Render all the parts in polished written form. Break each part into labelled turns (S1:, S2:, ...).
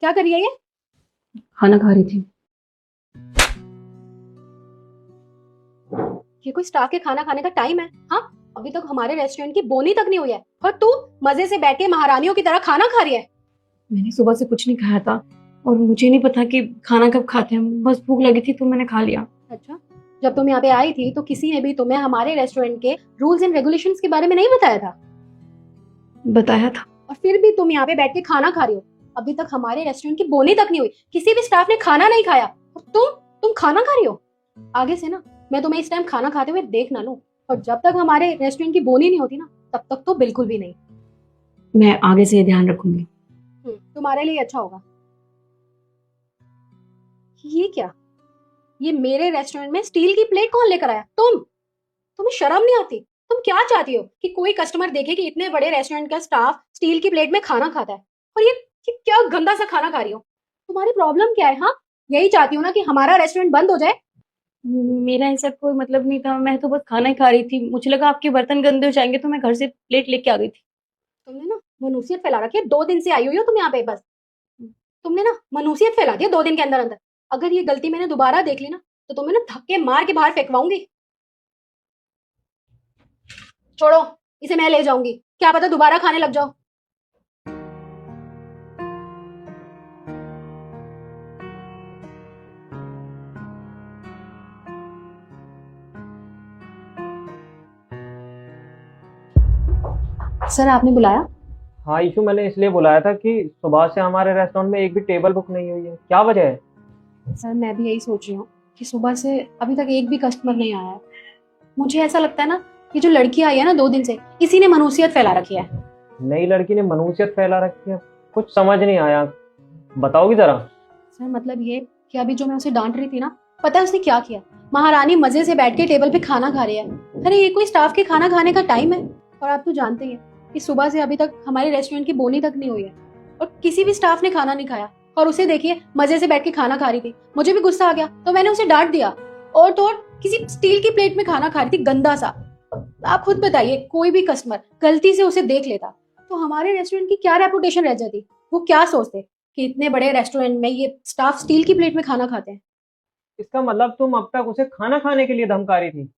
S1: क्या कर रही है ये?
S2: खाना खा रही थी।
S1: ये कोई स्टाफ के खाना खाने का टाइम है? हाँ, अभी तक हमारे रेस्टोरेंट की बोनी तक नहीं हुई है और तू मजे से बैठ के महारानियों की तरह खाना खा रही है।
S2: मैंने सुबह से कुछ नहीं खाया था और मुझे नहीं पता कि खाना कब खाते हैं, बस भूख लगी थी तो मैंने खा लिया।
S1: अच्छा, जब तुम यहाँ पे आई थी तो किसी ने भी तुम्हें हमारे रेस्टोरेंट के रूल्स एंड रेगुलेशंस के बारे में नहीं बताया था?
S2: बताया था।
S1: और फिर भी तुम यहाँ पे बैठ के खाना खा रही हो। अभी तक हमारे रेस्टोरेंट की बोनी तक नहीं हुई, किसी भी स्टाफ ने खाना नहीं खाया और तुम खाना खा रही हो। आगे से ना मैं तुम्हें इस टाइम खाना खाते हुए देख ना लूं, और जब तक हमारे रेस्टोरेंट की बोनी नहीं होती ना तब तक तो बिल्कुल भी नहीं।
S2: मैं आगे से ये ध्यान रखूंगी।
S1: तुम्हारे लिए अच्छा होगा। ये क्या? ये मेरे रेस्टोरेंट में स्टील की प्लेट कौन लेकर आया? तुम्हें शर्म नहीं आती? तुम क्या चाहती हो कि कोई कस्टमर देखे कि इतने बड़े रेस्टोरेंट का स्टाफ स्टील की प्लेट में खाना खाता है? और ये क्या गंदा सा खाना खा रही हो? तुम्हारी प्रॉब्लम क्या है? हाँ, यही चाहती हो ना कि हमारा रेस्टोरेंट बंद हो जाए?
S2: मेरा ऐसा कोई मतलब नहीं था, मैं तो बस खाना ही खा रही थी। मुझे लगा आपके बर्तन गंदे हो जाएंगे तो मैं घर से प्लेट लेके आ गई थी।
S1: तुमने ना मनुसियत फैला रखी है, 2 दिन से आई हुई हो तुम यहाँ पे। बस तुमने ना मनुसियत फैला दी है 2 दिन के अंदर अंदर। अगर ये गलती मैंने दोबारा देख ली ना तो तुम्हें ना धक्के मार के बाहर फेंकवाऊंगी। छोड़ो, इसे मैं ले जाऊंगी, क्या पता दोबारा खाने लग जाओ। सर, आपने बुलाया?
S3: हाँ ईशू, मैंने इसलिए बुलाया था कि सुबह से हमारे रेस्टोरेंट में एक भी टेबल बुक नहीं हुई है। क्या वजह है?
S1: सर, मैं भी यही सोच रही हूँ कि सुबह से अभी तक एक भी कस्टमर नहीं आया है। मुझे ऐसा लगता है ना, ये जो लड़की आई है ना 2 दिन से, इसी ने मनुसियत फैला रखी है।
S3: नई लड़की ने मनुष्यत फैला रखी है? कुछ समझ नहीं आया, बताओगी जरा।
S1: सर, मतलब ये कि अभी जो मैं उसे डांट रही थी ना, पता है उसने क्या किया? महारानी मजे से बैठ के टेबल पे खाना खा रही है। अरे, ये कोई स्टाफ के खाना खाने का टाइम है? और आप तो जानते ही हैं कि सुबह से अभी तक हमारे रेस्टोरेंट की बोनी तक नहीं हुई है और किसी भी स्टाफ ने खाना नहीं खाया। और उसे देखिए, मजे से बैठ के खाना खा रही थी। मुझे भी गुस्सा आ गया तो मैंने उसे डांट दिया। और तो और किसी स्टील की प्लेट में खाना खा रही थी, गंदा सा। आप खुद बताइए, कोई भी कस्टमर गलती से उसे देख लेता तो हमारे रेस्टोरेंट की क्या रेपुटेशन रह जाती? वो क्या सोचते कि इतने बड़े रेस्टोरेंट में ये स्टाफ स्टील की प्लेट में खाना खाते हैं?
S3: इसका मतलब तुम अब तक उसे खाना खाने के लिए धमका रही थी।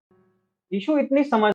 S3: ईशू इतनी समझ